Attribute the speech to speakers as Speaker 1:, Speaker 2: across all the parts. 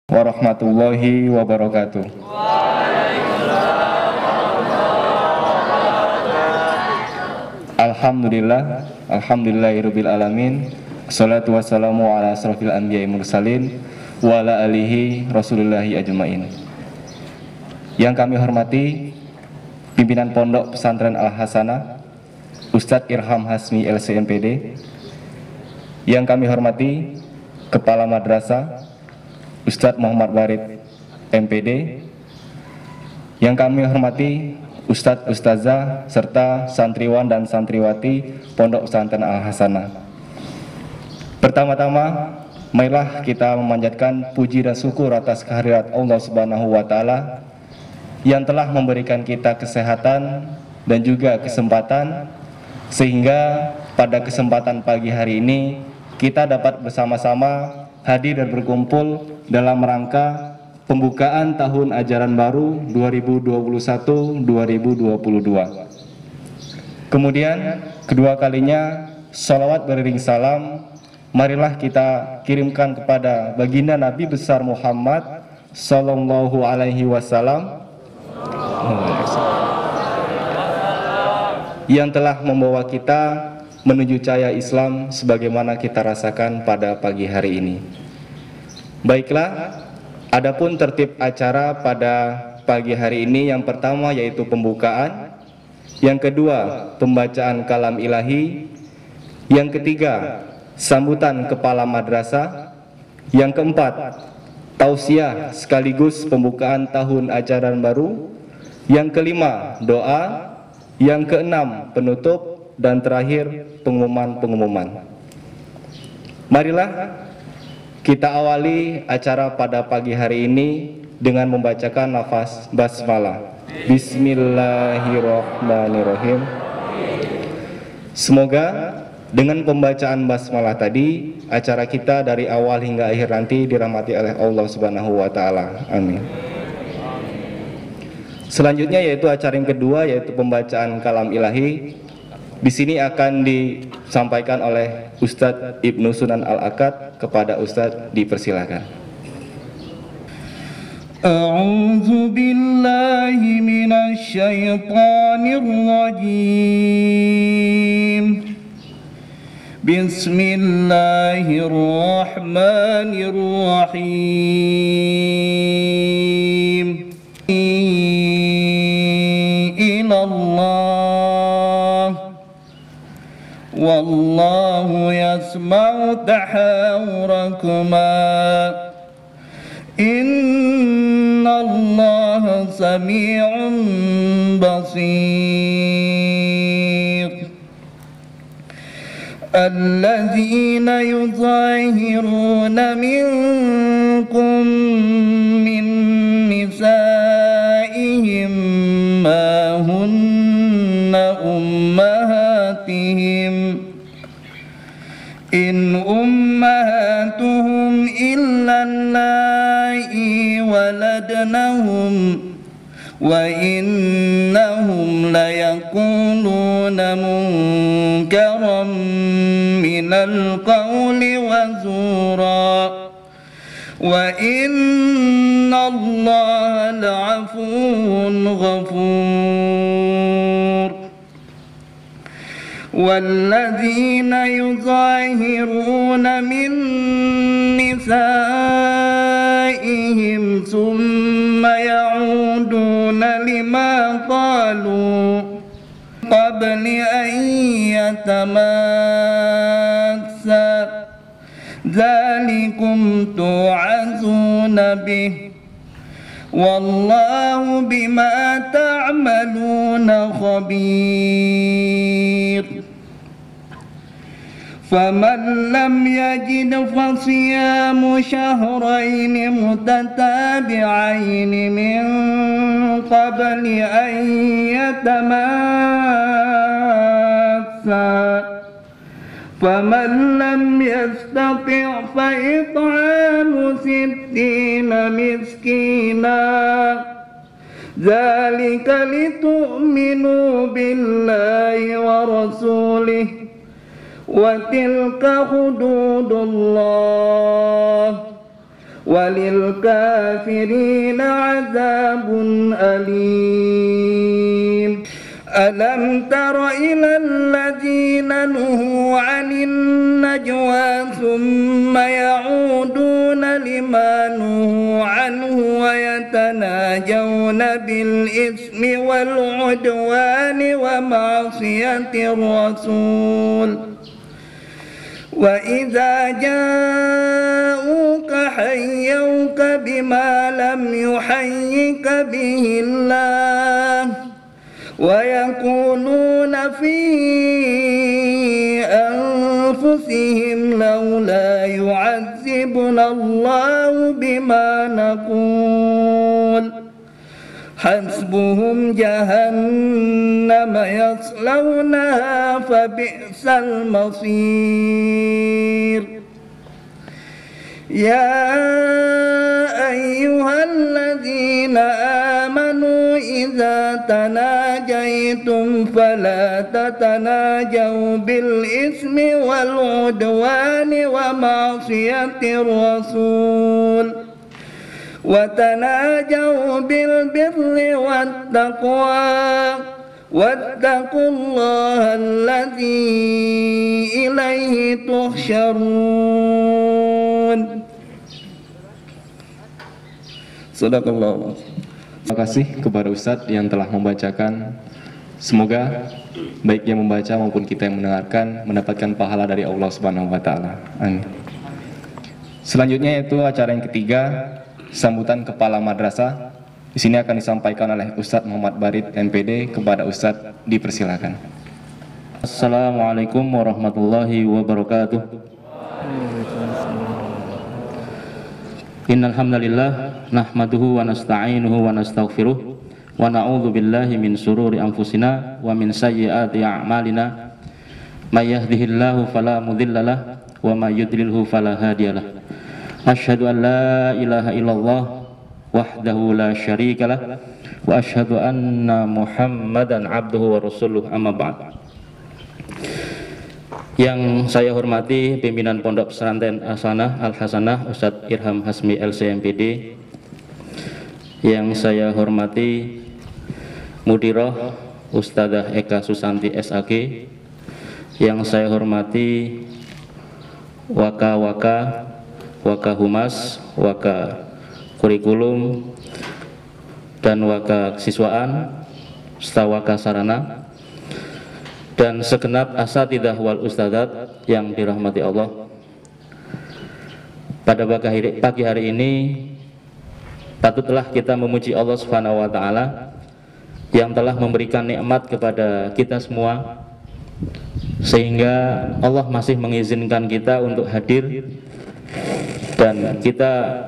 Speaker 1: warahmatullahi wabarakatuh. Alhamdulillah, alhamdulillahirabbil alamin. Wassalatu wassalamu ala asrofil anbiya'i mursalin wa ala alihi rasulillahi ajmain. Yang kami hormati pimpinan Pondok Pesantren Al-Hasanah, Ustadz Irham Hasmi LCMPD. Yang kami hormati Kepala Madrasah Ustadz Muhammad Warid MPD. Yang kami hormati Ustadz Ustazah serta santriwan dan santriwati Pondok Pesantren Al-Hasanah. Pertama-tama, marilah kita memanjatkan puji dan syukur atas kehadirat Allah Subhanahu wa taala yang telah memberikan kita kesehatan dan juga kesempatan sehingga pada kesempatan pagi hari ini kita dapat bersama-sama hadir dan berkumpul dalam rangka pembukaan tahun ajaran baru 2021-2022. Kemudian kedua kalinya sholawat beriring salam marilah kita kirimkan kepada baginda Nabi besar Muhammad Sallallahu Alaihi Wasallam yang telah membawa kita menuju cahaya Islam sebagaimana kita rasakan pada pagi hari ini. Baiklah, adapun tertib acara pada pagi hari ini yang pertama yaitu pembukaan, yang kedua pembacaan kalam ilahi, yang ketiga sambutan kepala madrasah, yang keempat tausiah sekaligus pembukaan tahun ajaran baru, yang kelima doa, yang keenam penutup, dan terakhir pengumuman-pengumuman. Marilah kita awali acara pada pagi hari ini dengan membacakan lafaz basmalah. Bismillahirrahmanirrahim. Semoga dengan pembacaan basmalah tadi acara kita dari awal hingga akhir nanti dirahmati oleh Allah Subhanahu wa taala. Amin. Selanjutnya yaitu acara yang kedua yaitu pembacaan kalam ilahi. Di sini akan disampaikan oleh Ustadz Ibnu Sunan Al-Akad. Kepada Ustadz dipersilakan.
Speaker 2: A'udzu billahi minasy syaithanir rajim. Bismillahirrahmanirrahim. Wallahu yasma'u tahawurakuma. Innallaha sami'un basir. Alladzina yuzahiruna minkum min nisaihim ma hunna ummahatihim in ummahatuhum illa allai waladnahum wa innahum layakuluna munkaram minal qawli wa zura wa innallaha la'afuwun ghafur. والذين يظاهرون من نسائهم ثم يعودون لما قالوا قبل أن يتماسا ذلكم توعظون به والله بما تعملون خبير. فمن لم يجد فصيام شهرين متتابعين من قبل أن يتماسا فمن لم يستطع فإطعام 60 مسكينا ذلك لتؤمنوا بالله ورسوله وتلك حدود الله وللكافرين عذاب أليم ألم تر إلى الذين نهوا عن النجوى ثم يعودون لما نهوا عنه ويتناجون بالإثم والعدوان ومعصية الرسول وإذا جاءوك حيوك بما لم يحيك به الله ويقولون في أنفسهم لولا يعذبنا الله بما نقول حسبهم جهنم يصلونها فبئس المصير يا أيها الذين آمنوا إذا تناجيتم فلا تتناجوا بالإثم والعدوان ومعصية الرسول وتناجوا بالبر والتقوى واتقوا الله الذي إليه تحشرون. Sadaqallah.
Speaker 1: Terima kasih kepada Ustadz yang telah membacakan. Semoga baik yang membaca maupun kita yang mendengarkan mendapatkan pahala dari Allah Subhanahu wa taala. Amin. Selanjutnya yaitu acara yang ketiga, sambutan kepala madrasah. Di sini akan disampaikan oleh Ustadz Muhammad Barid MPD. Kepada Ustadz dipersilakan.
Speaker 3: Assalamualaikum warahmatullahi wabarakatuh. Innal hamdalillah nahmaduhu wa nasta'inuhu wa nastaghfiruh wa na'udzu billahi min shururi anfusina wa min sayyiati a'malina may yahdihillahu fala mudhillalah wa may yudlilhu fala hadiyalah. Asyhadu an la ilaha illallah wahdahu la syarikalah wa asyhadu anna Muhammadan abduhu wa rasuluh, amma ba'd. Yang saya hormati pimpinan Pondok Pesantren Hasanah Al-Hasanah Ustadz Irham Hasmi LCMPD, yang saya hormati Mudiroh Ustadzah Eka Susanti SAG, yang saya hormati Waka Humas, Waka Kurikulum dan Waka Siswaan, Stawaka Sarana, dan segenap asatidzah wal ustadzat yang dirahmati Allah. Pada pagi hari ini patutlah kita memuji Allah Subhanahu wa taala yang telah memberikan nikmat kepada kita semua, sehingga Allah masih mengizinkan kita untuk hadir dan kita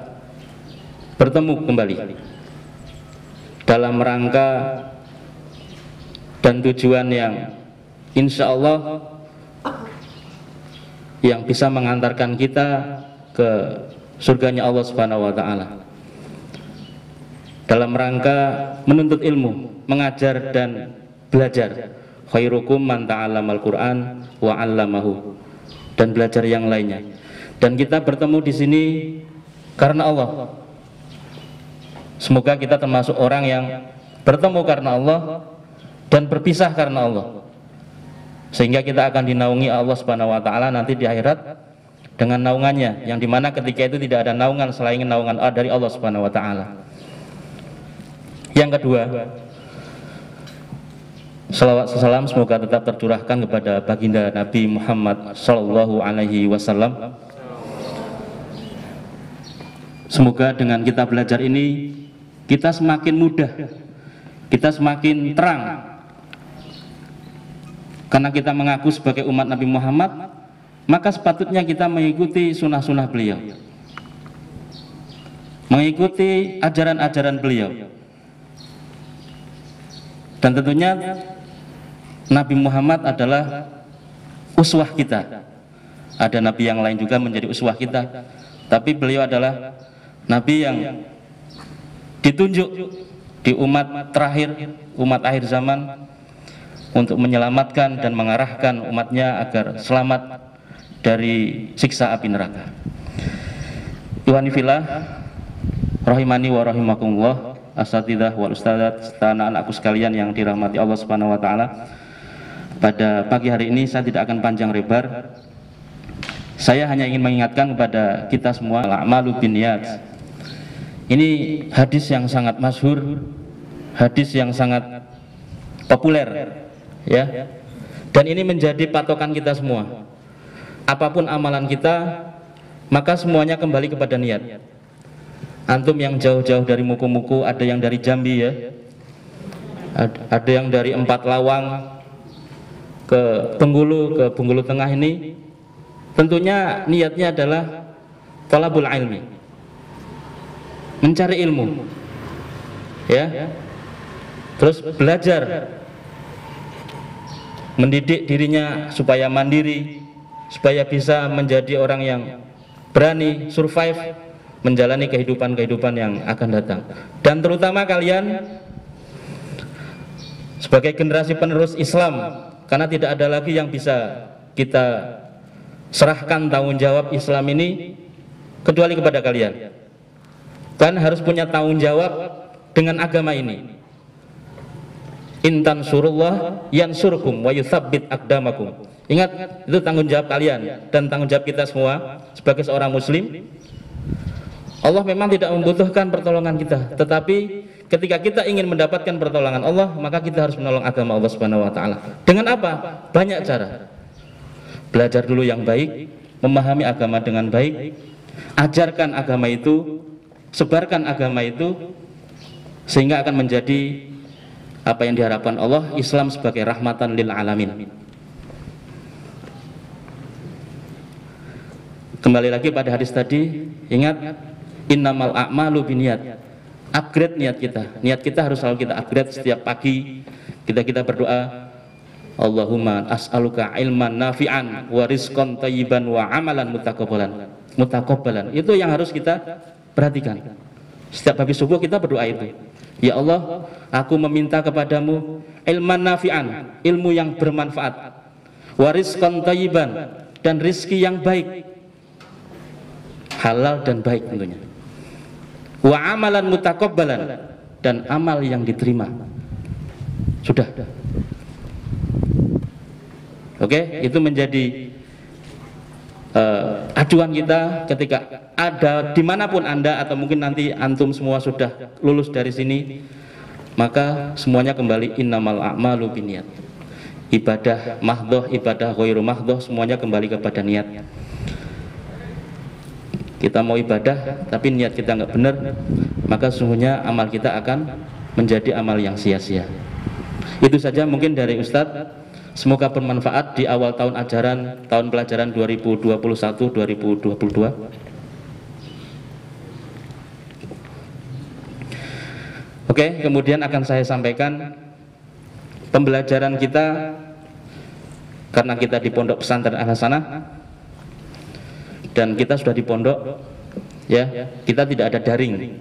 Speaker 3: bertemu kembali dalam rangka dan tujuan yang insya Allah yang bisa mengantarkan kita ke surganya Allah Subhanahu wa taala, dalam rangka menuntut ilmu, mengajar dan belajar. Khairukum man ta'allamal Qur'an wa 'allamahu, dan belajar yang lainnya. Dan kita bertemu di sini karena Allah. Semoga kita termasuk orang yang bertemu karena Allah dan berpisah karena Allah, sehingga kita akan dinaungi Allah Subhanahu wa taala nanti di akhirat dengan naungannya, yang dimana ketika itu tidak ada naungan selain naungan dari Allah Subhanahu wa taala. Yang kedua, salawat salam semoga tetap tercurahkan kepada baginda Nabi Muhammad sallallahu alaihi wasallam. Semoga dengan kita belajar ini kita semakin mudah, kita semakin terang, karena kita mengaku sebagai umat Nabi Muhammad, maka sepatutnya kita mengikuti sunnah-sunnah beliau, mengikuti ajaran-ajaran beliau. Dan tentunya Nabi Muhammad adalah uswah kita. Ada Nabi yang lain juga menjadi uswah kita, tapi beliau adalah Nabi yang ditunjuk di umat terakhir, umat akhir zaman, untuk menyelamatkan dan mengarahkan umatnya agar selamat dari siksa api neraka. Ikhwani fillah rahimani wa rahimakumullah, asatidzah wal ustadzat serta anak-anakku sekalian yang dirahmati Allah Subhanahu wa taala. Pada pagi hari ini saya tidak akan panjang lebar. Saya hanya ingin mengingatkan kepada kita semua, al-a'malu binniyat. Ini hadis yang sangat masyhur, hadis yang sangat populer, ya. Dan ini menjadi patokan kita semua. Apapun amalan kita, maka semuanya kembali kepada niat. Antum yang jauh-jauh dari Muku-Muku, ada yang dari Jambi, ya, ada yang dari Empat Lawang ke Bengkulu Tengah ini, tentunya niatnya adalah thalabul ilmi, mencari ilmu, ya, terus belajar, mendidik dirinya supaya mandiri, supaya bisa menjadi orang yang berani survive menjalani kehidupan yang akan datang. Dan terutama kalian sebagai generasi penerus Islam, karena tidak ada lagi yang bisa kita serahkan tanggung jawab Islam ini kecuali kepada kalian. Kalian harus punya tanggung jawab dengan agama ini. Intan surullah yansurkum wa yutsabbit aqdamakum. Ingat, itu tanggung jawab kalian dan tanggung jawab kita semua sebagai seorang muslim. Allah memang tidak membutuhkan pertolongan kita, tetapi ketika kita ingin mendapatkan pertolongan Allah, maka kita harus menolong agama Allah Subhanahu wa taala. Dengan apa? Banyak cara. Belajar dulu yang baik, memahami agama dengan baik, ajarkan agama itu, sebarkan agama itu, sehingga akan menjadi apa yang diharapkan Allah, Islam sebagai rahmatan lil alamin. Kembali lagi pada hadis tadi, ingat, innamal a'malu binniyat. Upgrade niat kita. Niat kita harus selalu kita upgrade setiap pagi. Kita berdoa, Allahumma as'aluka ilman nafi'an wa rizqan thayyiban wa amalan mutakabbalan. Itu yang harus kita perhatikan. Setiap habis subuh kita berdoa itu. Ya Allah, aku meminta kepadamu ilman nafi'an, ilmu yang bermanfaat, wa rizqan thayyiban, dan rizki yang baik, halal dan baik tentunya, wa amalan mutakabbalan, dan amal yang diterima. Sudah. Oke, itu menjadi acuan kita ketika ada dimanapun Anda, atau mungkin nanti antum semua sudah lulus dari sini, maka semuanya kembali innamal a'malu binniyat. Ibadah mahdhah, ibadah ghairu mahdhah, semuanya kembali kepada niat. Kita mau ibadah tapi niat kita nggak benar, maka sesungguhnya amal kita akan menjadi amal yang sia-sia. Itu saja mungkin dari Ustadz. Semoga bermanfaat di awal tahun ajaran, tahun pelajaran 2021-2022. Oke, kemudian akan saya sampaikan pembelajaran kita, karena kita di Pondok Pesantren Al-Hasanah dan kita sudah di pondok, ya, kita tidak ada daring.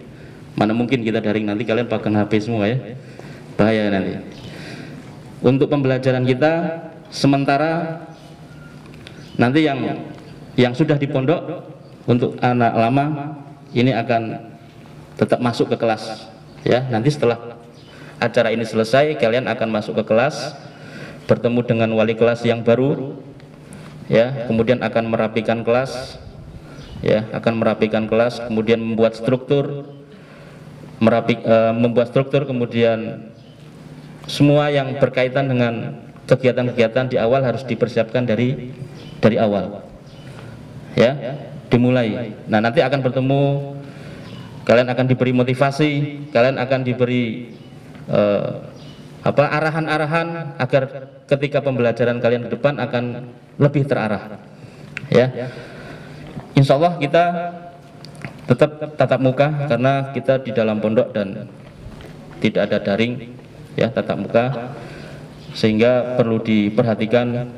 Speaker 3: Mana mungkin kita daring, nanti kalian pakai HP semua, ya, bahaya nanti. Untuk pembelajaran kita sementara, nanti yang sudah di pondok, untuk anak lama ini akan tetap masuk ke kelas, ya. Nanti setelah acara ini selesai, kalian akan masuk ke kelas, bertemu dengan wali kelas yang baru, ya, kemudian akan merapikan kelas, ya, kemudian membuat struktur, kemudian semua yang berkaitan dengan kegiatan-kegiatan di awal harus dipersiapkan dari awal, ya, dimulai. Nah, nanti akan bertemu, kalian akan diberi motivasi, kalian akan diberi arahan-arahan agar ketika pembelajaran kalian ke depan akan lebih terarah, ya. Insya Allah kita tetap tatap muka, karena kita di dalam pondok dan tidak ada daring, ya, tatap muka, sehingga perlu diperhatikan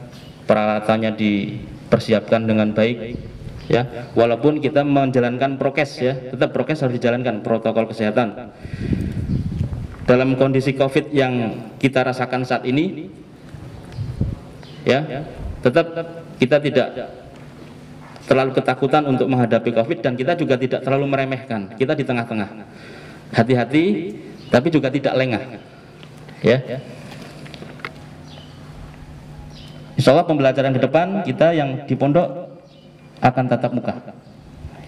Speaker 3: peralatannya dipersiapkan dengan baik, ya. Walaupun kita menjalankan prokes, ya, tetap prokes harus dijalankan, protokol kesehatan. Dalam kondisi COVID yang kita rasakan saat ini, ya, tetap kita tidak terlalu ketakutan untuk menghadapi COVID, dan kita juga tidak terlalu meremehkan. Kita di tengah-tengah, hati-hati tapi juga tidak lengah, ya. Insya Allah pembelajaran ke depan kita yang di pondok akan tatap muka,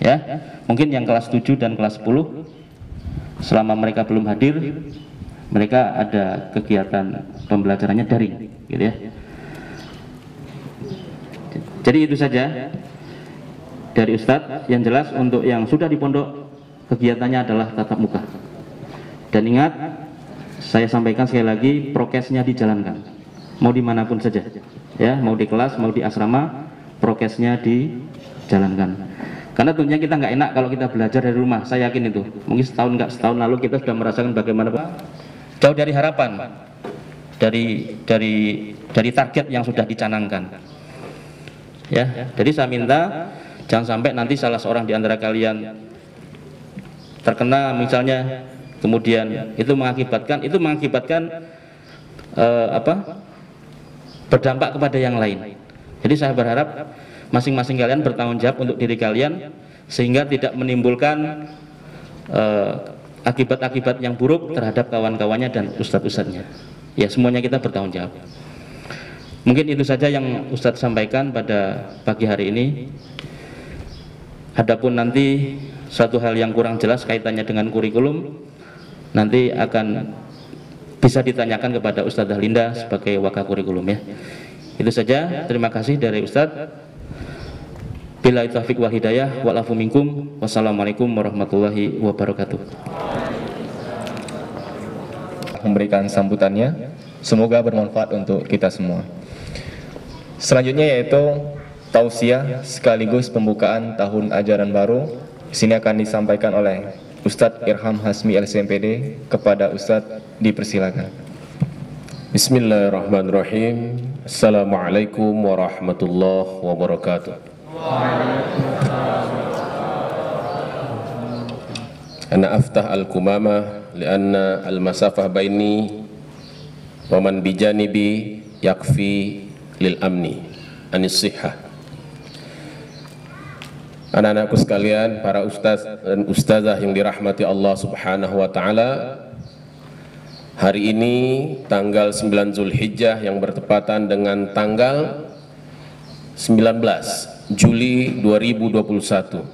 Speaker 3: ya. Mungkin yang kelas 7 dan kelas 10 selama mereka belum hadir, mereka ada kegiatan pembelajarannya daring, gitu ya. Jadi itu saja dari Ustadz. Yang jelas untuk yang sudah di pondok, kegiatannya adalah tatap muka. Dan ingat, saya sampaikan sekali lagi, prokesnya dijalankan, mau dimanapun saja, ya, mau di kelas, mau di asrama, prokesnya dijalankan. Karena tentunya kita nggak enak kalau kita belajar dari rumah, saya yakin itu. Mungkin setahun lalu kita sudah merasakan bagaimana jauh dari harapan, dari target yang sudah dicanangkan. Ya, jadi saya minta jangan sampai nanti salah seorang di antara kalian terkena misalnya, kemudian itu mengakibatkan berdampak kepada yang lain. Jadi saya berharap masing-masing kalian bertanggung jawab untuk diri kalian, sehingga tidak menimbulkan akibat-akibat yang buruk terhadap kawan-kawannya dan ustadz-ustadznya. Ya, semuanya kita bertanggung jawab. Mungkin itu saja yang Ustadz sampaikan pada pagi hari ini. Adapun nanti suatu hal yang kurang jelas kaitannya dengan kurikulum, nanti akan bisa ditanyakan kepada Ustadzah Linda sebagai wakakurikulum, ya. Itu saja, terima kasih dari Ustadz. Billahi taufiq wal hidayah, wal afu minkum. Wassalamualaikum warahmatullahi wabarakatuh.
Speaker 1: Memberikan sambutannya, semoga bermanfaat untuk kita semua. Selanjutnya yaitu tausiah sekaligus pembukaan tahun ajaran baru. Di sini akan disampaikan oleh Ustadz Irham Hasmi LCMPD. Kepada Ustadz dipersilakan.
Speaker 4: Bismillahirrahmanirrahim. Assalamualaikum warahmatullahi wabarakatuh. Ana aftah al-kumama lianna al-masafah baini wa man bijanibi yakfi lil amni anis sihah. Anak-anakku sekalian, para ustaz dan ustazah yang dirahmati Allah Subhanahu wa taala, hari ini tanggal 9 Zulhijjah yang bertepatan dengan tanggal 19 Juli 2021,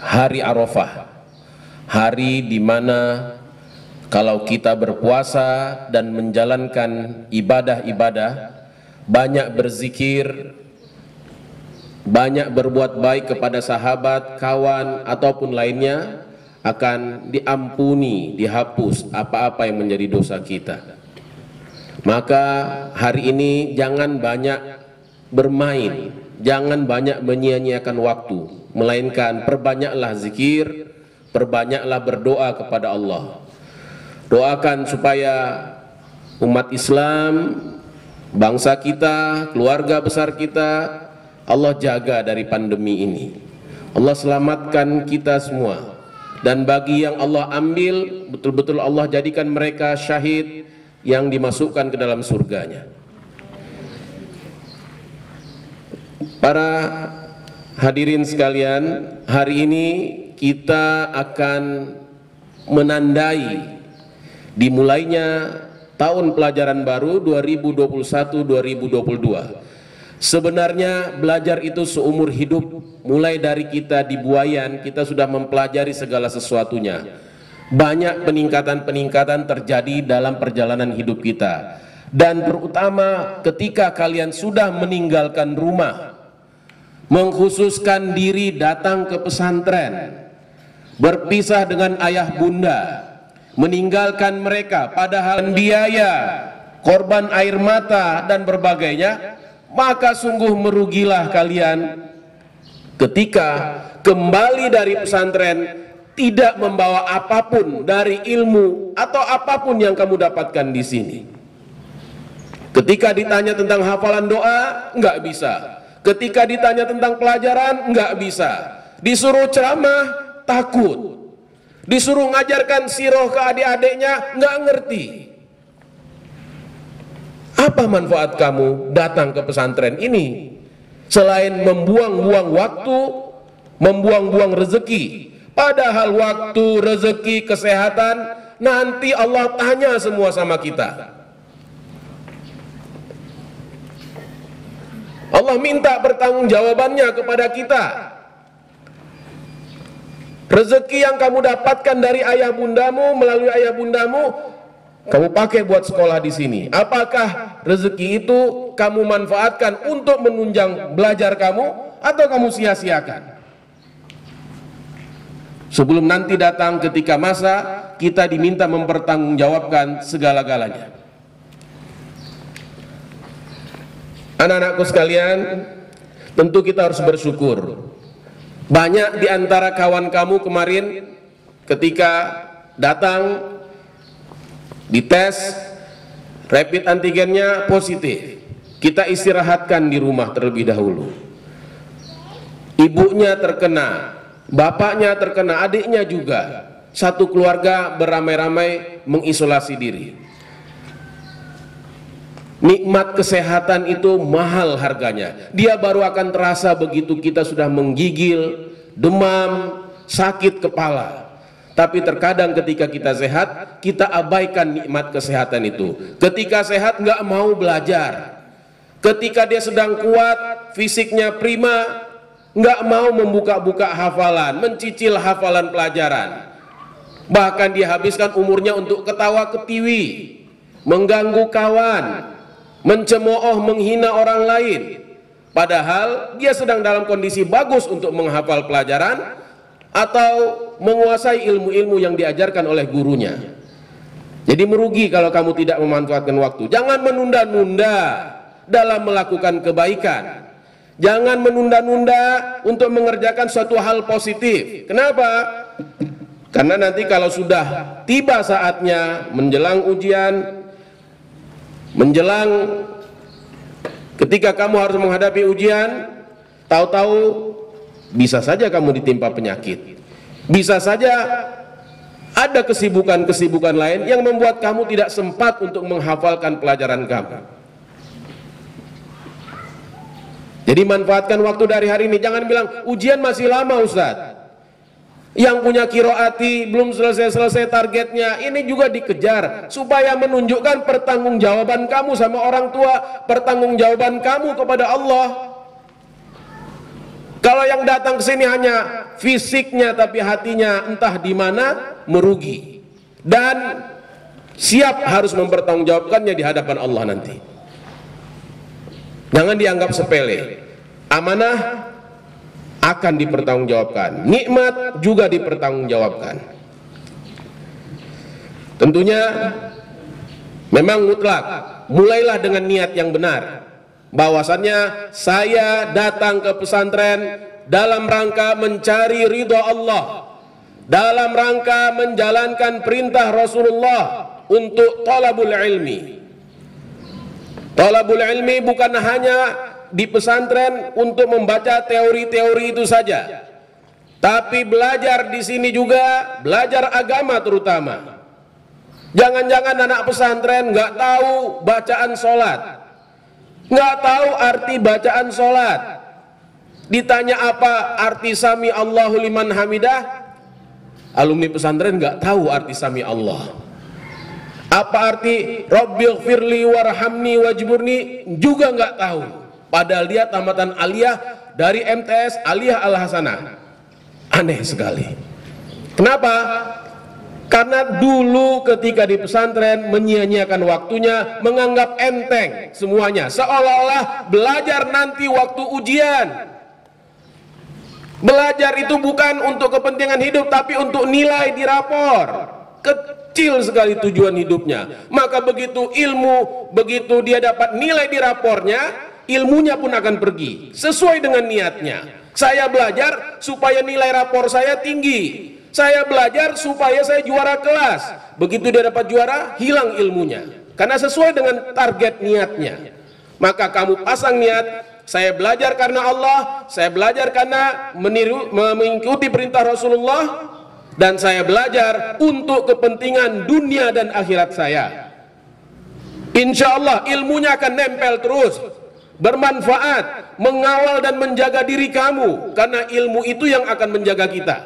Speaker 4: hari Arafah, hari di mana kalau kita berpuasa dan menjalankan ibadah-ibadah, banyak berzikir, banyak berbuat baik kepada sahabat, kawan, ataupun lainnya, akan diampuni, dihapus apa-apa yang menjadi dosa kita. Maka hari ini jangan banyak bermain, jangan banyak menyia-nyiakan waktu, melainkan perbanyaklah zikir, perbanyaklah berdoa kepada Allah. Doakan supaya umat Islam, bangsa kita, keluarga besar kita, Allah jaga dari pandemi ini. Allah selamatkan kita semua. Dan bagi yang Allah ambil, betul-betul Allah jadikan mereka syahid yang dimasukkan ke dalam surganya. Para hadirin sekalian, hari ini kita akan menandai dimulainya tahun pelajaran baru 2021-2022. Sebenarnya belajar itu seumur hidup. Mulai dari kita di Buayan, kita sudah mempelajari segala sesuatunya. Banyak peningkatan-peningkatan terjadi dalam perjalanan hidup kita. Dan terutama ketika kalian sudah meninggalkan rumah, mengkhususkan diri datang ke pesantren, berpisah dengan ayah bunda, meninggalkan mereka padahal biaya, korban air mata dan berbagainya, maka sungguh merugilah kalian ketika kembali dari pesantren tidak membawa apapun dari ilmu atau apapun yang kamu dapatkan di sini. Ketika ditanya tentang hafalan doa, nggak bisa. Ketika ditanya tentang pelajaran, nggak bisa. Disuruh ceramah, takut. Disuruh ngajarkan siroh ke adik-adiknya, nggak ngerti. Apa manfaat kamu datang ke pesantren ini? selain membuang-buang waktu, membuang-buang rezeki. Padahal waktu, rezeki, kesehatan nanti Allah tanya semua sama kita. Allah minta pertanggungjawabannya kepada kita. Rezeki yang kamu dapatkan dari ayah bundamu, melalui ayah bundamu, kamu pakai buat sekolah di sini. Apakah rezeki itu kamu manfaatkan untuk menunjang belajar kamu, atau kamu sia-siakan? Sebelum nanti datang ketika masa kita diminta mempertanggungjawabkan segala-galanya. Anak-anakku sekalian, tentu kita harus bersyukur. Banyak di antara kawan kamu kemarin ketika datang dites rapid antigennya positif, kita istirahatkan di rumah terlebih dahulu. Ibunya terkena, bapaknya terkena, adiknya juga. Satu keluarga beramai-ramai mengisolasi diri. Nikmat kesehatan itu mahal harganya. Dia baru akan terasa begitu kita sudah menggigil, demam, sakit kepala. Tapi terkadang ketika kita sehat, kita abaikan nikmat kesehatan itu. Ketika sehat nggak mau belajar. Ketika dia sedang kuat, fisiknya prima, nggak mau membuka-buka hafalan, mencicil hafalan pelajaran. Bahkan dia habiskan umurnya untuk ketawa ketiwi, mengganggu kawan, mencemooh, menghina orang lain. Padahal dia sedang dalam kondisi bagus untuk menghafal pelajaran atau menguasai ilmu-ilmu yang diajarkan oleh gurunya. Jadi merugi kalau kamu tidak memanfaatkan waktu. Jangan menunda-nunda dalam melakukan kebaikan. Jangan menunda-nunda untuk mengerjakan suatu hal positif. Kenapa? Karena nanti kalau sudah tiba saatnya menjelang ujian, menjelang ketika kamu harus menghadapi ujian, tahu-tahu bisa saja kamu ditimpa penyakit, bisa saja ada kesibukan-kesibukan lain yang membuat kamu tidak sempat untuk menghafalkan pelajaran kamu. Jadi manfaatkan waktu dari hari ini. Jangan bilang ujian masih lama Ustadz, yang punya kiroati belum selesai-selesai targetnya, ini juga dikejar supaya menunjukkan pertanggungjawaban kamu sama orang tua, pertanggungjawaban kamu kepada Allah. Kalau yang datang ke sini hanya fisiknya tapi hatinya entah di mana, merugi dan siap harus mempertanggungjawabkannya di hadapan Allah nanti. Jangan dianggap sepele. Amanah akan dipertanggungjawabkan, nikmat juga dipertanggungjawabkan. Tentunya memang mutlak, mulailah dengan niat yang benar, bahwasannya saya datang ke pesantren dalam rangka mencari ridha Allah, dalam rangka menjalankan perintah Rasulullah untuk talabul ilmi. Talabul ilmi bukan hanya di pesantren untuk membaca teori-teori itu saja, tapi belajar di sini juga, belajar agama terutama. Jangan-jangan anak pesantren nggak tahu bacaan sholat, nggak tahu arti bacaan sholat. Ditanya apa arti sami Allahu liman hamidah, alumni pesantren nggak tahu arti sami Allah. Apa arti Rabbighfirli warhamni wajburni juga nggak tahu. Padahal dia tamatan aliyah dari MTS Aliyah Al Hasanah. Aneh sekali. Kenapa? Karena dulu ketika di pesantren menyia-nyiakan waktunya, menganggap enteng semuanya, seolah-olah belajar nanti waktu ujian. Belajar itu bukan untuk kepentingan hidup, tapi untuk nilai di rapor. Kecil sekali tujuan hidupnya. Maka begitu ilmu, begitu dia dapat nilai di rapornya, ilmunya pun akan pergi sesuai dengan niatnya. Saya belajar supaya nilai rapor saya tinggi, saya belajar supaya saya juara kelas. Begitu dia dapat juara, hilang ilmunya karena sesuai dengan target niatnya. Maka kamu pasang niat, saya belajar karena Allah, saya belajar karena mengikuti perintah Rasulullah, dan saya belajar untuk kepentingan dunia dan akhirat saya. Insya Allah ilmunya akan nempel terus. bermanfaat, mengawal dan menjaga diri kamu, karena ilmu itu yang akan menjaga kita.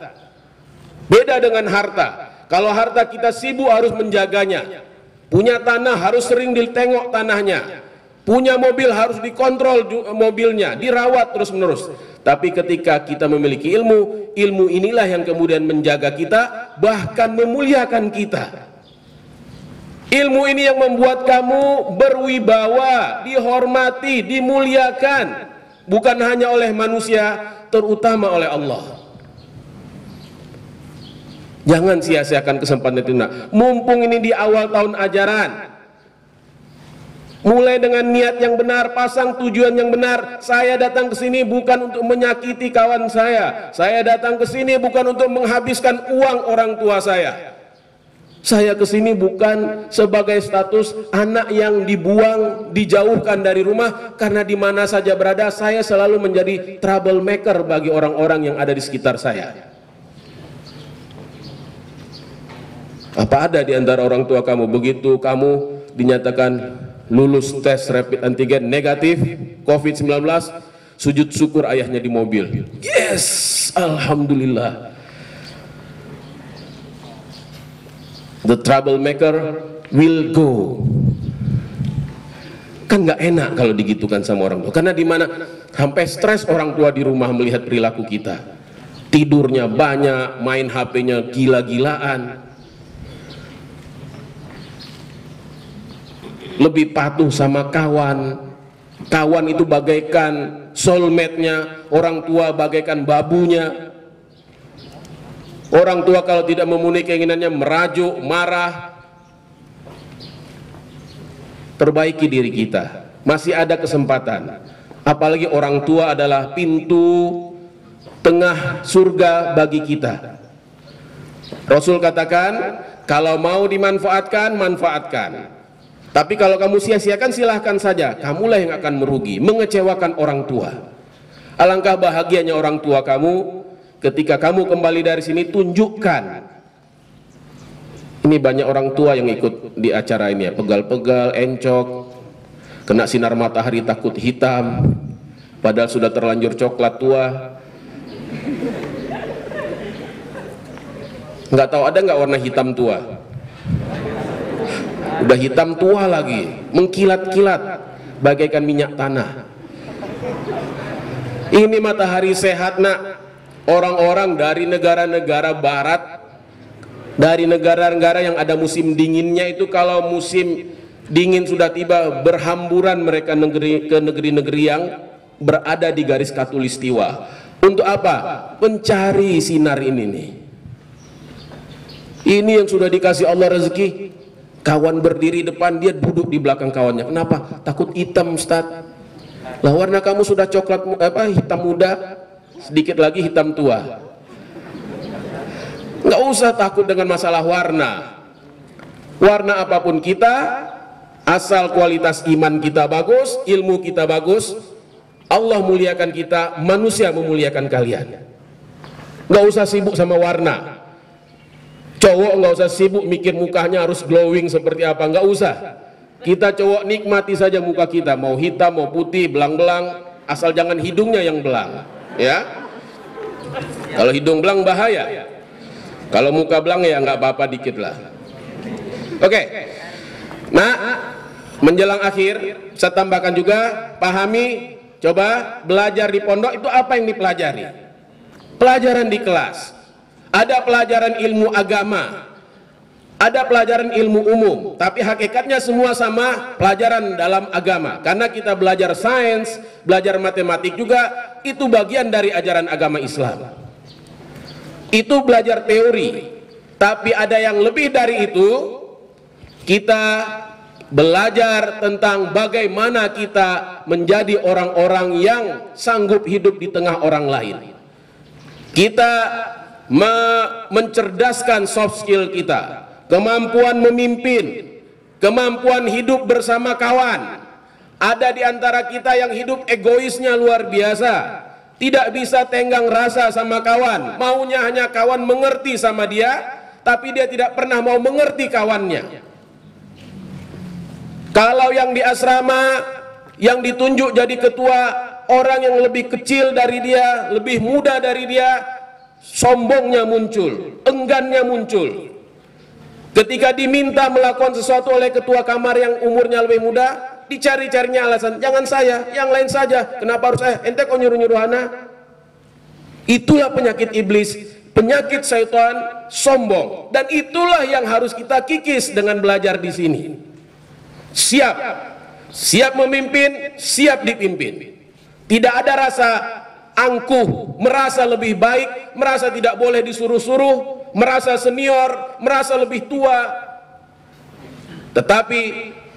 Speaker 4: Beda dengan harta. Kalau harta kita sibuk harus menjaganya, punya tanah harus sering ditengok tanahnya, punya mobil harus dikontrol mobilnya, dirawat terus menerus. Tapi ketika kita memiliki ilmu, ilmu inilah yang kemudian menjaga kita, bahkan memuliakan kita. Ilmu ini yang membuat kamu berwibawa, dihormati, dimuliakan, bukan hanya oleh manusia, terutama oleh Allah. Jangan sia-siakan kesempatan itu. Mumpung ini di awal tahun ajaran, mulai dengan niat yang benar, pasang tujuan yang benar. Saya datang ke sini bukan untuk menyakiti kawan saya. Saya datang ke sini bukan untuk menghabiskan uang orang tua saya. Saya kesini bukan sebagai status anak yang dibuang, dijauhkan dari rumah, karena di mana saja berada saya selalu menjadi troublemaker bagi orang-orang yang ada di sekitar saya. Apa ada di antara orang tua kamu begitu kamu dinyatakan lulus tes rapid antigen negatif COVID-19, sujud syukur ayahnya di mobil? Yes, alhamdulillah. The troublemaker will go. Kan nggak enak kalau digitukan sama orang tua, karena di mana sampai stres orang tua di rumah melihat perilaku kita. Tidurnya banyak, main HP-nya gila-gilaan, lebih patuh sama kawan. Kawan itu bagaikan soulmate-nya, orang tua bagaikan babunya. Orang tua kalau tidak memenuhi keinginannya merajuk, marah. Perbaiki diri kita, masih ada kesempatan. Apalagi orang tua adalah pintu tengah surga bagi kita. Rasul katakan, kalau mau dimanfaatkan, manfaatkan. Tapi kalau kamu sia-siakan, silahkan saja. Kamulah yang akan merugi, mengecewakan orang tua. Alangkah bahagianya orang tua kamu ketika kamu kembali dari sini, tunjukkan. Ini banyak orang tua yang ikut di acara ini ya, pegal-pegal, encok, kena sinar matahari takut hitam, padahal sudah terlanjur coklat tua. Nggak tahu ada nggak warna hitam tua? Udah hitam tua lagi, mengkilat-kilat, bagaikan minyak tanah. Ini matahari sehat nak. Orang-orang dari negara-negara barat, dari negara-negara yang ada musim dinginnya itu, kalau musim dingin sudah tiba, berhamburan mereka ke negeri-negeri yang berada di garis khatulistiwa. Untuk apa? Mencari sinar ini nih. Ini yang sudah dikasih Allah rezeki. Kawan berdiri depan, dia duduk di belakang kawannya. Kenapa? Takut hitam, Ustaz. Lah warna kamu sudah coklat hitam muda, sedikit lagi hitam tua. Nggak usah takut dengan masalah warna. Warna apapun kita, asal kualitas iman kita bagus, ilmu kita bagus, Allah muliakan kita, manusia memuliakan kalian. Nggak usah sibuk sama warna. Cowok nggak usah sibuk mikir mukanya harus glowing seperti apa, nggak usah. Kita cowok nikmati saja muka kita, mau hitam mau putih, belang-belang, asal jangan hidungnya yang belang. Ya, kalau hidung belang bahaya. Kalau muka belang ya nggak apa-apa dikit lah. Oke. Nah, menjelang akhir saya tambahkan juga, pahami, coba belajar di pondok itu apa yang dipelajari. Pelajaran di kelas, ada pelajaran ilmu agama, ada pelajaran ilmu umum, tapi hakikatnya semua sama pelajaran dalam agama. Karena kita belajar sains, belajar matematik juga, itu bagian dari ajaran agama Islam. Itu belajar teori, tapi ada yang lebih dari itu. Kita belajar tentang bagaimana kita menjadi orang-orang yang sanggup hidup di tengah orang lain. Kita mencerdaskan soft skill kita, kemampuan memimpin, kemampuan hidup bersama kawan. Ada di antara kita yang hidup egoisnya luar biasa, tidak bisa tenggang rasa sama kawan, maunya hanya kawan mengerti sama dia, tapi dia tidak pernah mau mengerti kawannya. Kalau yang di asrama yang ditunjuk jadi ketua orang yang lebih kecil dari dia, lebih muda dari dia, sombongnya muncul, enggannya muncul. Ketika diminta melakukan sesuatu oleh ketua kamar yang umurnya lebih muda, dicari-carinya alasan, jangan saya, yang lain saja, kenapa harus saya, ente kok nyuruh-nyuruh ana? Itulah penyakit iblis, penyakit syaitan, sombong. Dan itulah yang harus kita kikis dengan belajar di sini. Siap memimpin, siap dipimpin. Tidak ada rasa angkuh, merasa lebih baik, merasa tidak boleh disuruh-suruh, merasa senior, merasa lebih tua. Tetapi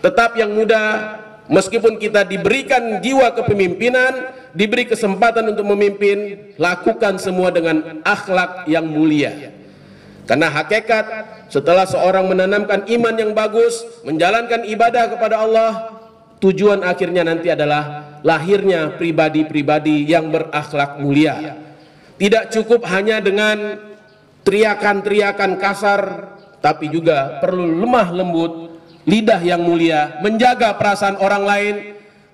Speaker 4: tetap yang muda, meskipun kita diberikan jiwa kepemimpinan, diberi kesempatan untuk memimpin, lakukan semua dengan akhlak yang mulia. Karena hakikat setelah seorang menanamkan iman yang bagus, menjalankan ibadah kepada Allah, tujuan akhirnya nanti adalah lahirnya pribadi-pribadi yang berakhlak mulia. Tidak cukup hanya dengan teriakan-teriakan kasar, tapi juga perlu lemah lembut, lidah yang mulia, menjaga perasaan orang lain,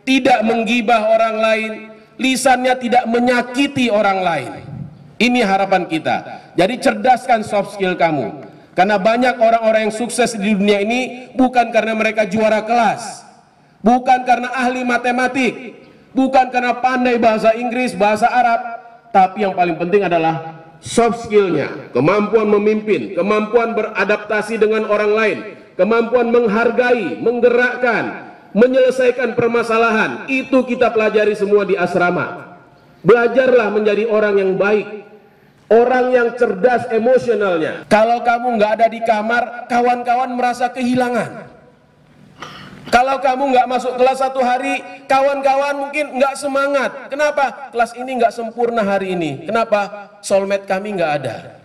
Speaker 4: tidak menggibah orang lain, lisannya tidak menyakiti orang lain. Ini harapan kita. Jadi cerdaskan soft skill kamu. Karena banyak orang-orang yang sukses di dunia ini bukan karena mereka juara kelas, bukan karena ahli matematik, bukan karena pandai bahasa Inggris, bahasa Arab, tapi yang paling penting adalah soft skillnya, kemampuan memimpin, kemampuan beradaptasi dengan orang lain, kemampuan menghargai, menggerakkan, menyelesaikan permasalahan. Itu kita pelajari semua di asrama. Belajarlah menjadi orang yang baik, orang yang cerdas emosionalnya. Kalau kamu nggak ada di kamar, kawan-kawan merasa kehilangan. Kalau kamu nggak masuk kelas satu hari, kawan-kawan mungkin nggak semangat. Kenapa? Kelas ini nggak sempurna hari ini. Kenapa? Soulmate kami nggak ada.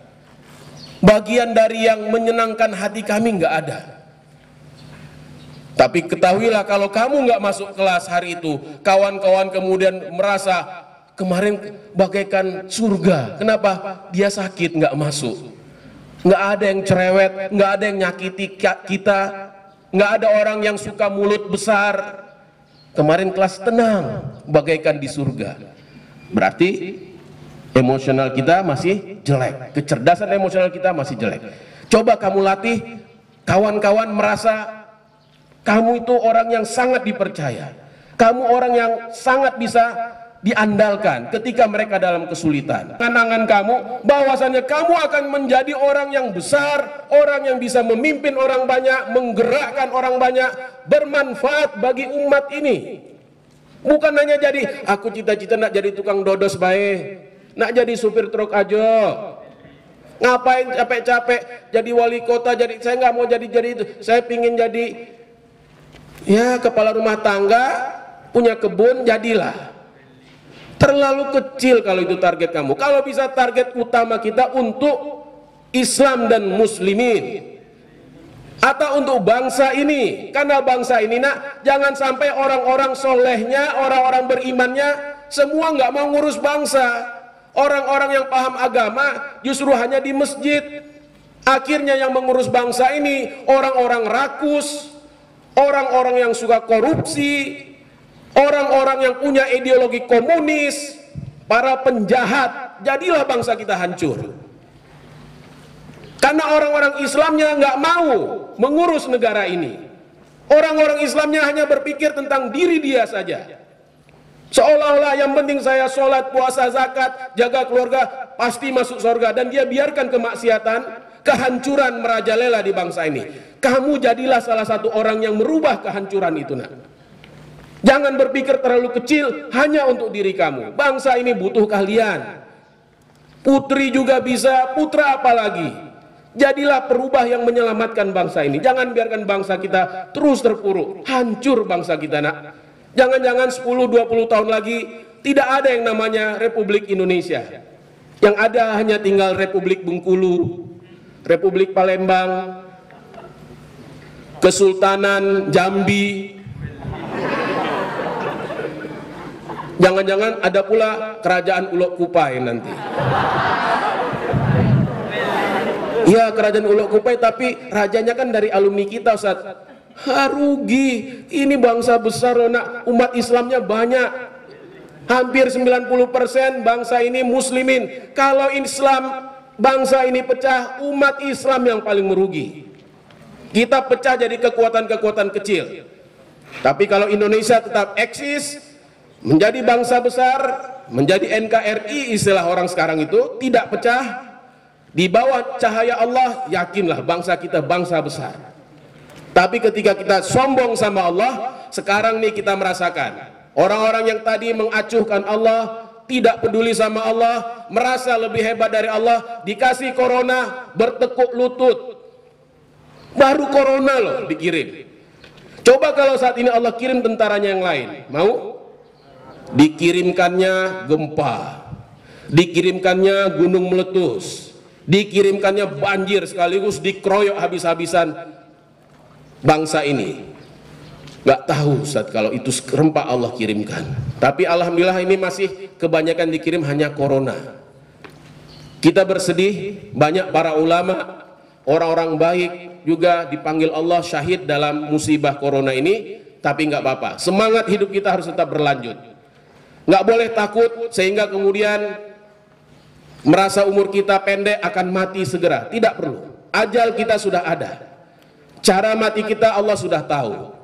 Speaker 4: Bagian dari yang menyenangkan hati kami nggak ada. Tapi ketahuilah, kalau kamu nggak masuk kelas hari itu, kawan-kawan kemudian merasa kemarin bagaikan surga. Kenapa? Dia sakit nggak masuk. Nggak ada yang cerewet, nggak ada yang nyakiti kita, nggak ada orang yang suka mulut besar. Kemarin kelas tenang, bagaikan di surga. Berarti emosional kita masih jelek, kecerdasan emosional kita masih jelek. Coba kamu latih, kawan-kawan merasa kamu itu orang yang sangat dipercaya, kamu orang yang sangat bisa diandalkan ketika mereka dalam kesulitan. Kenangan kamu bahwasannya kamu akan menjadi orang yang besar, orang yang bisa memimpin orang banyak, menggerakkan orang banyak, bermanfaat bagi umat ini. Bukan hanya jadi, aku cita-cita nak jadi tukang dodos bae, nak jadi supir truk aja, ngapain capek-capek jadi wali kota, jadi saya nggak mau jadi itu, saya pingin jadi ya kepala rumah tangga, punya kebun, jadilah. Terlalu kecil kalau itu target kamu. Kalau bisa target utama kita untuk Islam dan muslimin, atau untuk bangsa ini. Karena bangsa ini nak, jangan sampai orang-orang solehnya, orang-orang berimannya semua nggak mau ngurus bangsa. Orang-orang yang paham agama justru hanya di masjid. Akhirnya yang mengurus bangsa ini orang-orang rakus, orang-orang yang suka korupsi, orang-orang yang punya ideologi komunis, para penjahat. Jadilah bangsa kita hancur. Karena orang-orang Islamnya nggak mau mengurus negara ini. Orang-orang Islamnya hanya berpikir tentang diri dia saja. Seolah-olah yang penting saya sholat, puasa, zakat, jaga keluarga, pasti masuk surga. Dan dia biarkan kemaksiatan, kehancuran merajalela di bangsa ini. Kamu jadilah salah satu orang yang merubah kehancuran itu nak. Jangan berpikir terlalu kecil hanya untuk diri kamu. Bangsa ini butuh kalian. Putri juga bisa, putra apalagi. Jadilah perubah yang menyelamatkan bangsa ini. Jangan biarkan bangsa kita terus terpuruk. Hancur bangsa kita nak. Jangan-jangan 10-20 tahun lagi tidak ada yang namanya Republik Indonesia. Yang ada hanya tinggal Republik Bengkulu, Republik Palembang, Kesultanan Jambi. Jangan-jangan ada pula Kerajaan Ulok Kupai nanti. Iya, Kerajaan Ulok Kupai, tapi rajanya kan dari alumni kita, Ustaz. Rugi, ini bangsa besar loh nak, umat Islamnya banyak, hampir 90% bangsa ini muslimin. Kalau Islam bangsa ini pecah, umat Islam yang paling merugi. Kita pecah jadi kekuatan-kekuatan kecil. Tapi kalau Indonesia tetap eksis, menjadi bangsa besar, menjadi NKRI istilah orang sekarang itu, tidak pecah, di bawah cahaya Allah, yakinlah bangsa kita bangsa besar. Tapi ketika kita sombong sama Allah, sekarang nih kita merasakan orang-orang yang tadi mengacuhkan Allah, tidak peduli sama Allah, merasa lebih hebat dari Allah, dikasih corona, bertekuk lutut. Baru corona loh dikirim. Coba kalau saat ini Allah kirim tentaranya yang lain, mau? Dikirimkannya gempa, dikirimkannya gunung meletus, dikirimkannya banjir sekaligus dikeroyok habis-habisan bangsa ini. Gak tahu Ustaz kalau itu rempah Allah kirimkan. Tapi alhamdulillah ini masih kebanyakan dikirim hanya corona. Kita bersedih, banyak para ulama, orang-orang baik juga dipanggil Allah syahid dalam musibah corona ini. Tapi nggak apa-apa, semangat hidup kita harus tetap berlanjut. Nggak boleh takut sehingga kemudian merasa umur kita pendek akan mati segera. Tidak perlu, ajal kita sudah ada, cara mati kita Allah sudah tahu.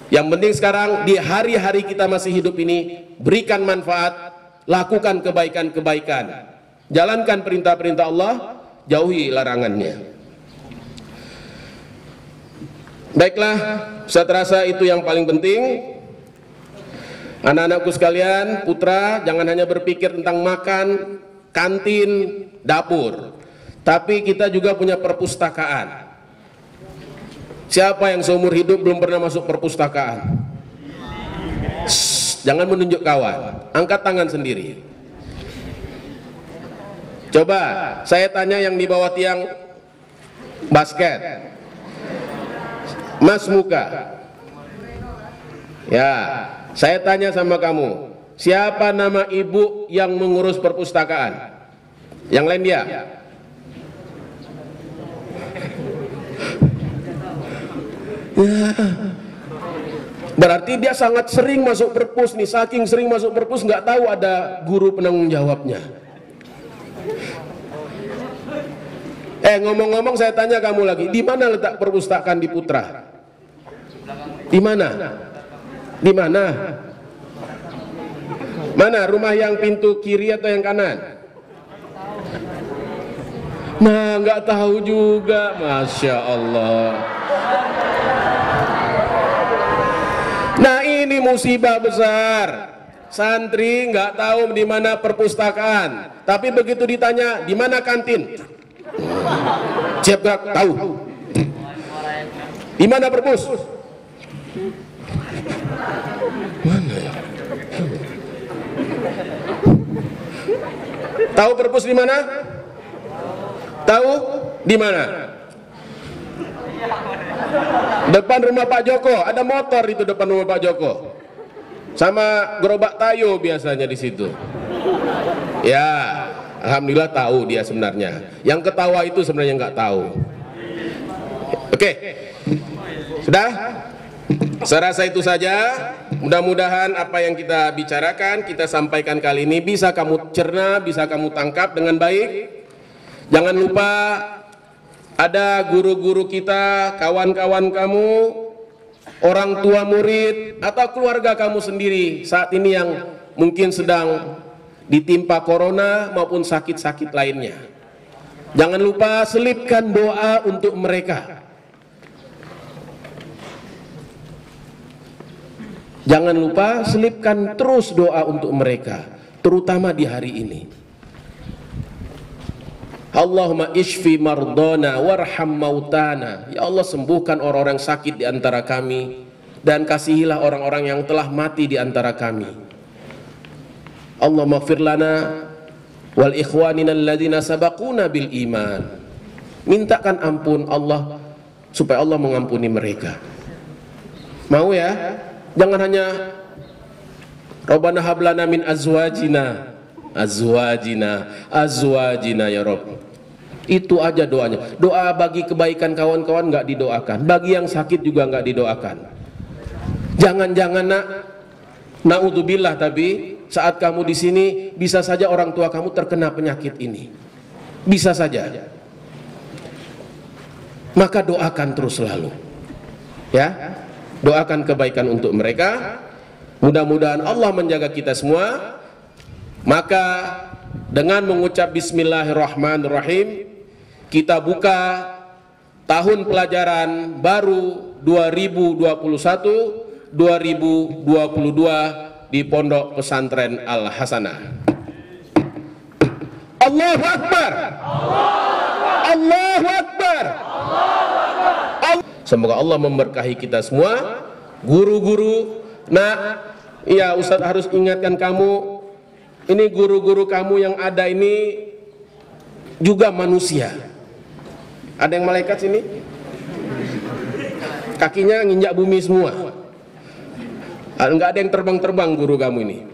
Speaker 4: Yang penting sekarang di hari-hari kita masih hidup ini, berikan manfaat, lakukan kebaikan-kebaikan, jalankan perintah-perintah Allah, jauhi larangannya. Baiklah, saya terasa itu yang paling penting. Anak-anakku sekalian, putra, jangan hanya berpikir tentang makan, kantin, dapur, tapi kita juga punya perpustakaan. Siapa yang seumur hidup belum pernah masuk perpustakaan? Jangan menunjuk kawan, angkat tangan sendiri. Coba saya tanya yang di bawah tiang basket, Mas Muka. Ya, saya tanya sama kamu, siapa nama ibu yang mengurus perpustakaan? Yang lain dia? Berarti dia sangat sering masuk perpus nih, saking sering masuk perpus nggak tahu ada guru penanggung jawabnya. Ngomong-ngomong saya tanya kamu lagi, di mana letak perpustakaan di Putra? Di mana? Di mana? Mana rumah yang pintu kiri atau yang kanan? Nah, nggak tahu juga, Masya Allah. Nah, ini musibah besar. Santri nggak tahu di mana perpustakaan, tapi begitu ditanya di mana kantin, siap nggak tahu. Di mana perpus? Mana ya? Tahu perpus di mana? Tahu di mana? Depan rumah Pak Joko, ada motor itu depan rumah Pak Joko. Sama gerobak tayo biasanya di situ. Ya, alhamdulillah tahu dia sebenarnya. Yang ketawa itu sebenarnya nggak tahu. Oke, sudah? Saya rasa itu saja. Mudah-mudahan apa yang kita bicarakan, kita sampaikan kali ini bisa kamu cerna, bisa kamu tangkap dengan baik. Jangan lupa ada guru-guru kita, kawan-kawan kamu, orang tua murid, atau keluarga kamu sendiri saat ini yang mungkin sedang ditimpa corona maupun sakit-sakit lainnya. Jangan lupa selipkan doa untuk mereka. Jangan lupa selipkan terus doa untuk mereka, terutama di hari ini. Allahumma ishfi mardana warham mautana. Ya Allah, sembuhkan orang-orang sakit di antara kami dan kasihilah orang-orang yang telah mati di antara kami. Allahumma ighfir lana wal ikhwanina alladhina sabaquna bil iman. Mintakan ampun Allah supaya Allah mengampuni mereka. Mau ya? Jangan hanya Rabbana hablana min azwajina ya Rabb. Itu aja doanya. Doa bagi kebaikan kawan-kawan nggak didoakan, bagi yang sakit juga nggak didoakan. Jangan-jangan naudzubillah, tapi saat kamu di sini bisa saja orang tua kamu terkena penyakit ini, bisa saja. Maka doakan terus selalu, ya, doakan kebaikan untuk mereka. Mudah-mudahan Allah menjaga kita semua. Maka dengan mengucap Bismillahirrahmanirrahim, kita buka tahun pelajaran baru 2021-2022 di Pondok Pesantren Al-Hasanah. Allahu Akbar. Allahu Akbar. Semoga Allah memberkahi kita semua. Guru-guru, iya, Ustadz harus ingatkan kamu, ini guru-guru kamu yang ada ini juga manusia. Ada yang malaikat sini? Kakinya nginjak bumi semua. Enggak ada yang terbang-terbang guru kamu ini.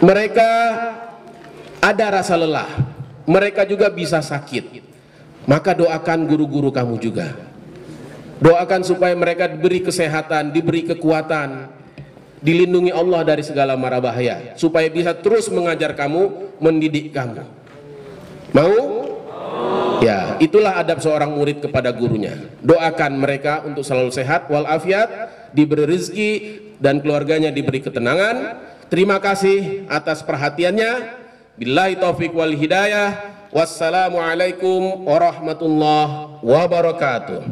Speaker 4: Mereka ada rasa lelah, mereka juga bisa sakit. Maka doakan guru-guru kamu juga. Doakan supaya mereka diberi kesehatan, diberi kekuatan, dilindungi Allah dari segala mara bahaya, supaya bisa terus mengajar kamu, mendidik kamu. Mau? Ya, itulah adab seorang murid kepada gurunya. Doakan mereka untuk selalu sehat walafiat, diberi rezeki dan keluarganya diberi ketenangan. Terima kasih atas perhatiannya. Billahi taufik wal hidayah. Wassalamualaikum warahmatullahi wabarakatuh.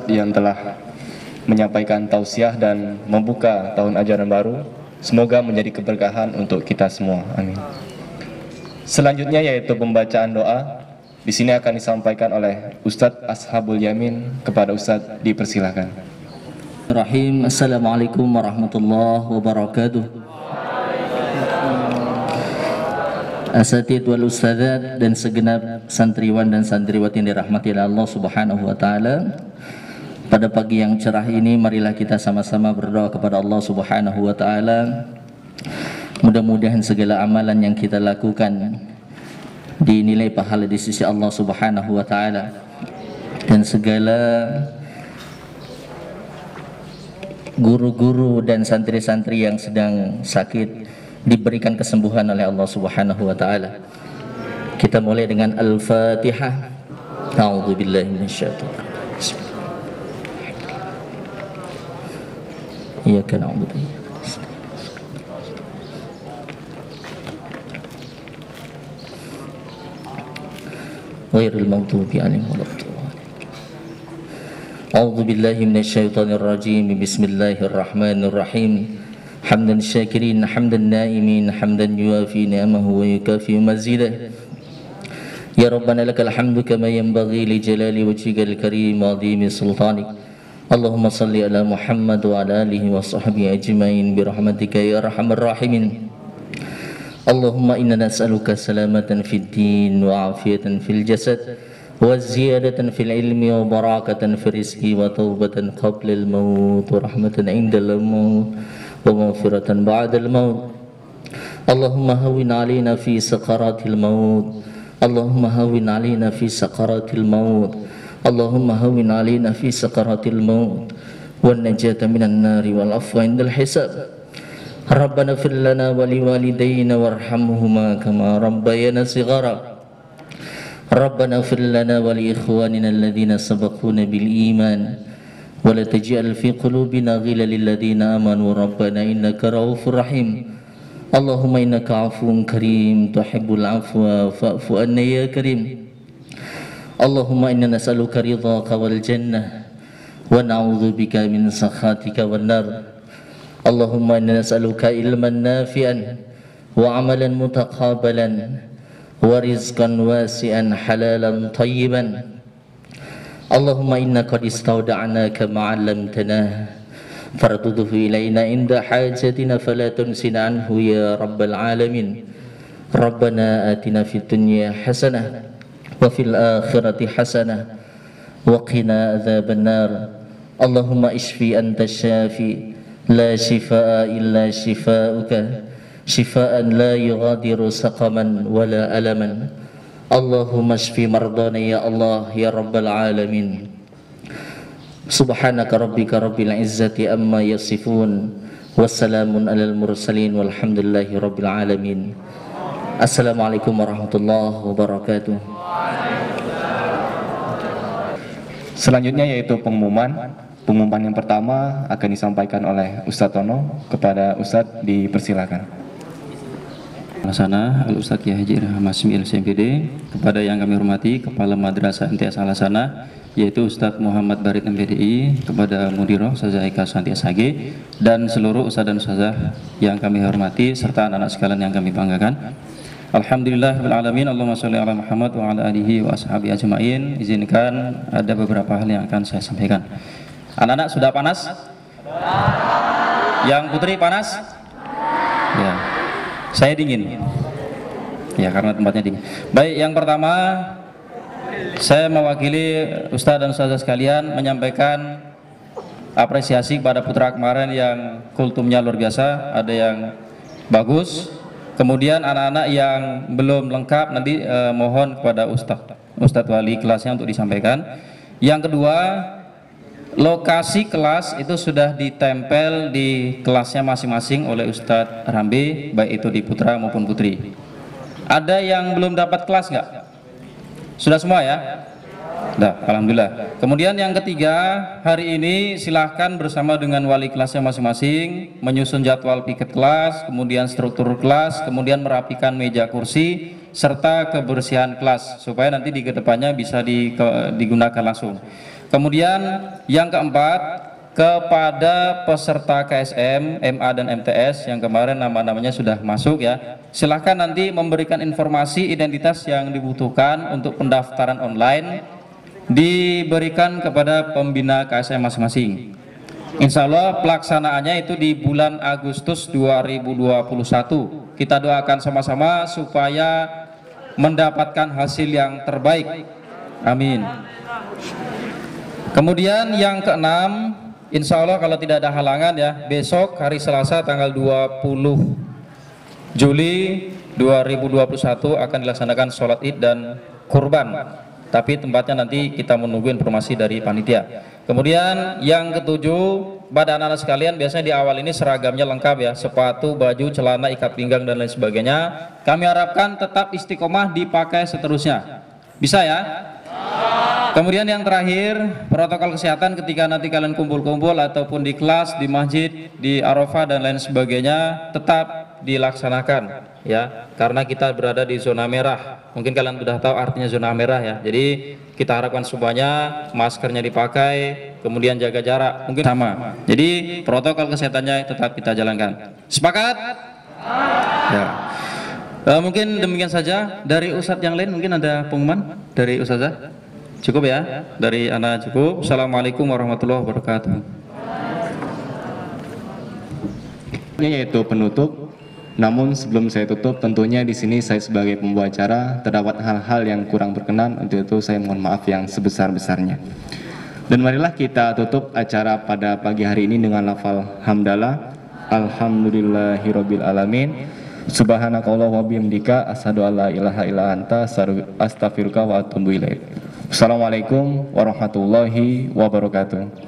Speaker 1: Yang telah menyampaikan tausiah dan membuka tahun ajaran baru, semoga menjadi keberkahan untuk kita semua. Amin. Selanjutnya yaitu pembacaan doa. Di sini akan disampaikan oleh Ustadz Ashabul Yamin. Kepada Ustadz dipersilakan.
Speaker 5: Rahim. Assalamualaikum warahmatullahi wabarakatuh. Asatid wal ustadzat dan segenap santriwan dan santriwati yang dirahmati Allah Subhanahu wa taala. Pada pagi yang cerah ini, marilah kita sama-sama berdoa kepada Allah Subhanahu wa taala. Mudah-mudahan segala amalan yang kita lakukan dinilai pahala di sisi Allah Subhanahu wa taala, dan segala guru-guru dan santri-santri yang sedang sakit diberikan kesembuhan oleh Allah Subhanahu wa taala. Kita mulai dengan Al-Fatihah. A'udzubillahi minasyaitonir rajim. Iyyaka na'budu wa iyyaka nasta'in. Ghairil maghdubi 'alaihim waladdallin. A'udzu billahi minasyaitonir rajim. Bismillahirrahmanirrahim. Hamdan syakirin, hamdan naimin, hamdan yuafi ni'amahu wa yukafi mazidah. Ya Rabbana lakal hamdu kama yanbaghi li jalali wajhikal karim wa 'azimi sultanik. Allahumma salli ala Muhammad wa ala alihi wa sahbihi ajmain bi rahmatika ya arhamar rahimin. Allahumma inna nas'aluka salamatan fid din wa afiyatan fil jasad wa ziyadatan fil ilmi wa barakatan fil rizqi wa taubatan qabla al maut wa rahmatan 'inda al maut wa maghfiratan ba'da al maut. Allahumma hawwin 'alaina fi sakaratil maut. Allahumma hawwin 'alaina fi sakaratil maut. Allahumma hawwin 'alaina fi sakaratil maut wan najata minan nari wal afwa indal hisab. Rabbana fir lana wa liwalidayna warhamhuma kama rabbayana shighara. Rabbana fir lana wa li ikhwanina alladhina sabaquna bil iman wa la taj'al fi qulubina ghillan lil ladzina amanu rabbana innaka ra'ufur rahim. Allahumma innaka 'afuwun karim tuhibbul 'afwa fa'fu anna ya karim. Allahumma inna nas'aluka ridhaka wal jannah wa na'udzu bika min sakhatika wan nar. Allahumma inna nas'aluka ilman nafi'an wa 'amalan mutaqabbalan wa rizqan wasi'an halalan tayyiban. Allahumma inna qad istawda'naka ma 'allamtana farduduhu ilayna inda hajatina fala tunsina anhu ya rabbal alamin. Rabbana atina fid dunya hasanah wa fil akhirati hasanah wa qina adzaban nar. Allahumma ishfi anta syafi la shifaa illa shifaa'uka شفاء لا يغادر سقما ولا ألما اللهم اشف مرضانا يا الله يا رب العالمين سبحانك ربك رب العزة أما يصفون والسلام على المرسلين والحمد لله رب العالمين. Assalamualaikum warahmatullahi wabarakatuh.
Speaker 1: Selanjutnya yaitu pengumuman. Pengumuman yang pertama akan disampaikan oleh Ustadz Tono. Kepada Ustadz dipersilakan.
Speaker 3: Alasana Al-Ustadz Kiai Haji Irham Hasmi LCMPD, kepada yang kami hormati Kepala Madrasah MTS Alasana yaitu Ustadz Muhammad Barid MPDI, kepada Mudiroh Ustazah Eka Santi SHG, dan seluruh Ustadz dan Ustazah yang kami hormati serta anak-anak sekalian yang kami banggakan. Alhamdulillahirrahmanirrahim. Allahumma sholli ala Muhammad wa ala alihi wa ashabi ajma'in. Izinkan ada beberapa hal yang akan saya sampaikan. Anak-anak sudah panas? Yang putri panas? Ya. Saya dingin. Ya, karena tempatnya dingin. Baik, yang pertama saya mewakili Ustadz dan Ustazah sekalian menyampaikan apresiasi kepada putra kemarin yang kultumnya luar biasa, ada yang bagus. Kemudian anak-anak yang belum lengkap nanti mohon kepada Ustadz Wali kelasnya untuk disampaikan. Yang kedua, lokasi kelas itu sudah ditempel di kelasnya masing-masing oleh Ustadz Rambi, baik itu di putra maupun putri. Ada yang belum dapat kelas nggak? Sudah semua ya? Dah, alhamdulillah. Kemudian yang ketiga, hari ini silahkan bersama dengan wali kelasnya masing-masing menyusun jadwal piket kelas, kemudian struktur kelas, kemudian merapikan meja kursi serta kebersihan kelas supaya nanti di kedepannya bisa digunakan langsung. Kemudian yang keempat, kepada peserta KSM, MA dan MTS yang kemarin nama-namanya sudah masuk ya, silahkan nanti memberikan informasi identitas yang dibutuhkan untuk pendaftaran online diberikan kepada pembina KSM masing-masing. Insya Allah pelaksanaannya itu di bulan Agustus 2021. Kita doakan sama-sama supaya mendapatkan hasil yang terbaik. Amin. Kemudian yang keenam, insya Allah kalau tidak ada halangan ya, besok hari Selasa tanggal 20 Juli 2021 akan dilaksanakan sholat id dan kurban. Tapi tempatnya nanti kita menunggu informasi dari panitia. Kemudian yang ketujuh, pada anak-anak sekalian biasanya di awal ini seragamnya lengkap ya, sepatu, baju, celana, ikat pinggang dan lain sebagainya. Kami harapkan tetap istiqomah dipakai seterusnya. Bisa ya? Kemudian yang terakhir, protokol kesehatan ketika nanti kalian kumpul-kumpul ataupun di kelas, di masjid, di Arafah dan lain sebagainya tetap dilaksanakan ya, karena kita berada di zona merah. Mungkin kalian sudah tahu artinya zona merah ya. Jadi kita harapkan semuanya maskernya dipakai, kemudian jaga jarak mungkin sama. Jadi protokol kesehatannya tetap kita jalankan. Sepakat? Ya. Mungkin demikian saja dari Ustadz yang lain. Mungkin ada pengumuman dari Ustazah? Cukup ya, dari anak cukup. Assalamualaikum warahmatullahi wabarakatuh.
Speaker 1: Ini yaitu penutup. Namun sebelum saya tutup, tentunya di sini saya sebagai pembawa acara terdapat hal-hal yang kurang berkenan. Untuk itu saya mohon maaf yang sebesar-besarnya. Dan marilah kita tutup acara pada pagi hari ini dengan lafal hamdalah. Alhamdulillahirabbil alamin. Subhanakallah wa bihamdika asyhadu an la ilaha illa anta astaghfiruka wa atubu ilaik. Assalamualaikum warahmatullahi wabarakatuh.